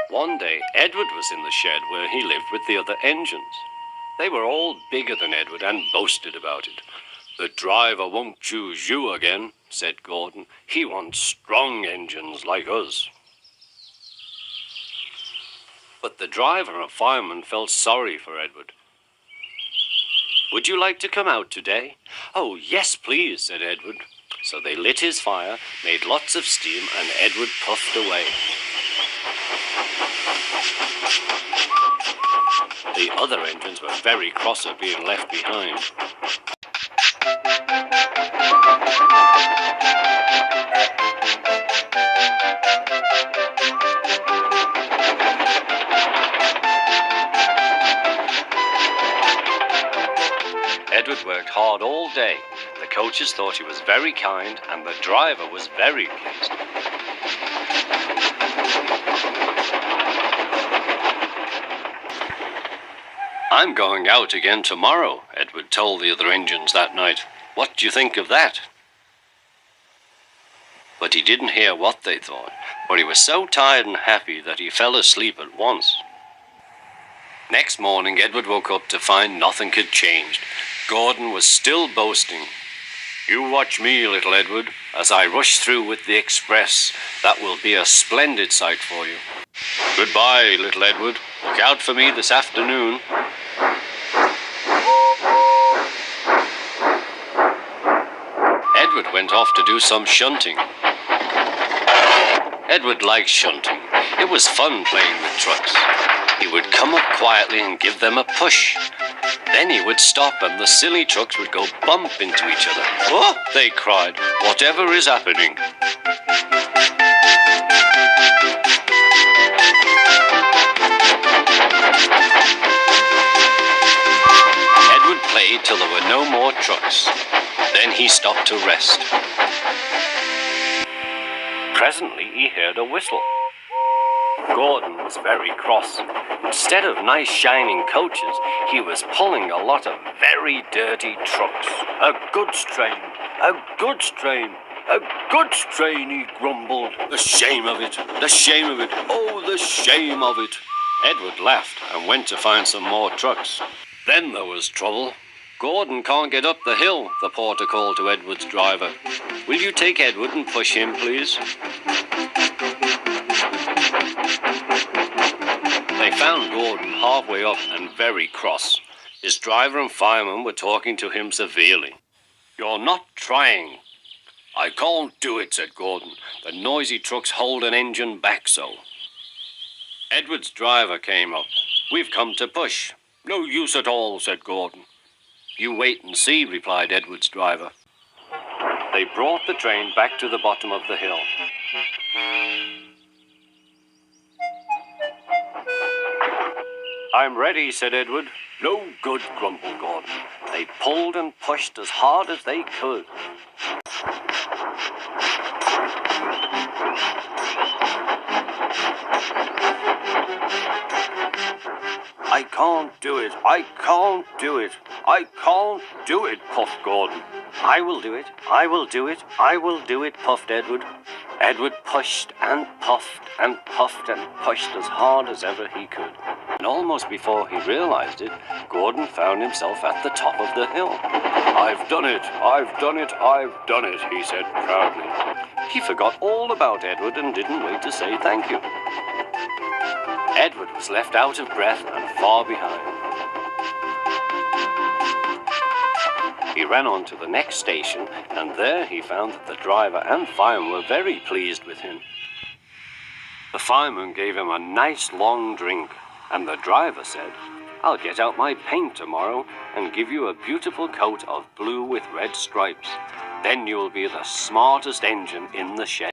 One day, Edward was in the shed where he lived with the other engines. They were all bigger than Edward and boasted about it. "The driver won't choose you again," said Gordon. "He wants strong engines like us." But the driver and fireman felt sorry for Edward. "Would you like to come out today?" "Oh, yes, please," said Edward. So they lit his fire, made lots of steam, and Edward puffed away. The other engines were very cross at being left behind. Edward worked hard all day. The coaches thought he was very kind, and the driver was very pleased. "I'm going out again tomorrow," Edward told the other engines that night. "What do you think of that?" But he didn't hear what they thought, for he was so tired and happy that he fell asleep at once. Next morning, Edward woke up to find nothing had changed. Gordon was still boasting. "You watch me, little Edward, as I rush through with the express. That will be a splendid sight for you. Goodbye, little Edward. Look out for me this afternoon." Edward went off to do some shunting. Edward liked shunting. It was fun playing with trucks. He would come up quietly and give them a push. Then he would stop and the silly trucks would go bump into each other. "Oh!" they cried. "Whatever is happening?" Edward played till there were no more trucks. Then he stopped to rest. Presently he heard a whistle. Gordon was very cross. Instead of nice shining coaches, he was pulling a lot of very dirty trucks. "A goods train, a goods train, a goods train," he grumbled. "The shame of it, the shame of it, oh, the shame of it." Edward laughed and went to find some more trucks. Then there was trouble. "Gordon can't get up the hill," the porter called to Edward's driver. "Will you take Edward and push him, please?" They found Gordon halfway up and very cross. His driver and fireman were talking to him severely. "You're not trying." "I can't do it," said Gordon. "The noisy trucks hold an engine back so." Edward's driver came up. "We've come to push." "No use at all," said Gordon. "You wait and see," replied Edward's driver. They brought the train back to the bottom of the hill. "I'm ready," said Edward. "No good," grumbled Gordon. They pulled and pushed as hard as they could. "I can't do it, I can't do it, I can't do it," puffed Gordon. "I will do it, I will do it, I will do it," puffed Edward. Edward pushed and puffed and puffed and pushed as hard as ever he could. And almost before he realized it, Gordon found himself at the top of the hill. "I've done it, I've done it, I've done it," he said proudly. He forgot all about Edward and didn't wait to say thank you. Edward was left out of breath and far behind. He ran on to the next station, and there he found that the driver and fireman were very pleased with him. The fireman gave him a nice long drink, and the driver said, "I'll get out my paint tomorrow and give you a beautiful coat of blue with red stripes. Then you'll be the smartest engine in the shed."